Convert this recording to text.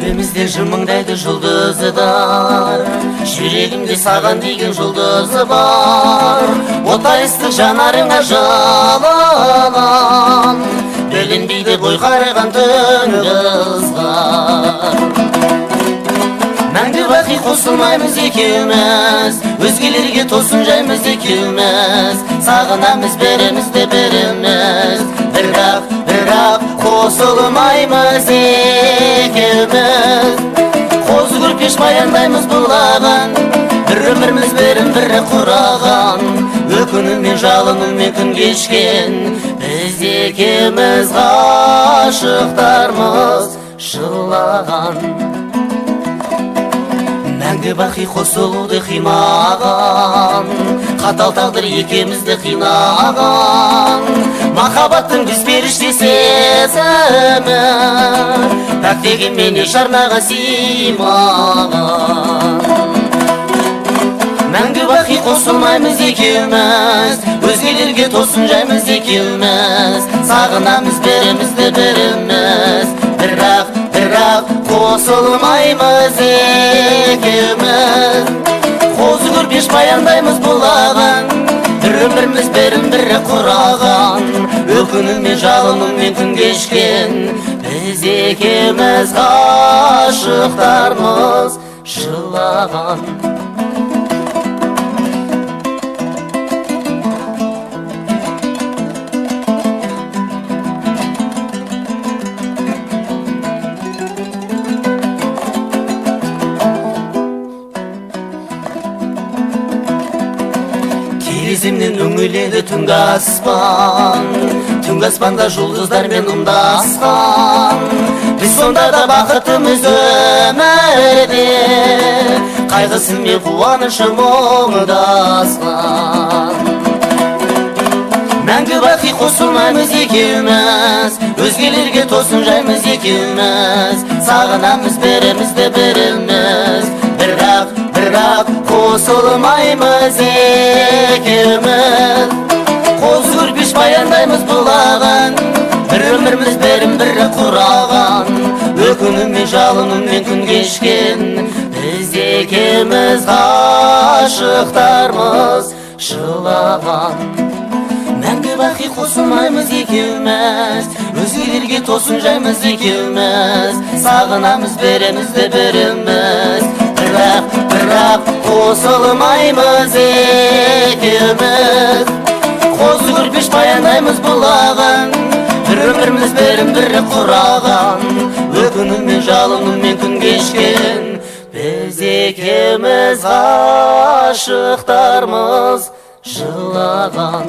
Kalbimizde жымыңдайды жұлдызы бар, жүрегімде саған деген жұлдызы бар. Отайыстық жанарыңа жалалан, білінбейді бой қараған түн қызғар. Мәңгі бақи қосылмаймыз екеуміз, өзгелерге тосын жаймыз екеуміз. Сағынамыз біріміз де біріміз, бірақ қосылмаймыз екеуміз. Қозы көрпеш баяндаймыз бұлаған, бір өміріміз бірі құраған. Өкінумен жалынумен күн кешкен, біз екеуміз ғашықтармыз жылаған. Мәңгі бақи қосылуды қимаған, қатал тағдыр екемізді қинаған. Махаббаттың біз періште сезімі, пәк дегенмен еш арнаға сыймаған. Мәңгі бақи қосылмаймыз екеуміз, өзгелерге тосын жаймыз екеуміз. Сағынамыз бірімізді біріміз, бірақ қосылмаймыз екеуміз. Қозы көрпеш баяндаймыз бұлаған, бір өміріміз бірі құраған. Өкінумен жалынумен күн кешкен, біз екеуміз ғашықтармыз жылаған. Кезімнен өңіледі түнгі аспан, түнгі аспанда жұлдыздармен ұмдасқан. Біз сонда да бақытымыз өмірде, қайғысы мен қуанышы мұңдасқан. Мәңгі бақи қосылмаймыз екеуміз, өзгелерге тосын жаймыз екеуміз. Сағынамыз бірімізді біріміз, бірақ қосылмаймыз екеуміз. Қозы көрпеш баяндаймыз бұлаған, бір өміріміз бірі құраған. Өкінумен жалынумен күн кешкен, біз екеуміз ғашықтармыз жылаған. Мәңгі бақи қосылмаймыз екеуміз, өзгелерге тосын жаймыз екеуміз. Сағынамыз бірімізді біріміз, бірақ қосылмаймыз екеуміз. Қозы көрпеш баяндаймыз бұлаған, бір өміріміз бірі құраған. Өкінумен жалынумен күн кешкен, біз екеуміз ғашықтармыз жылаған.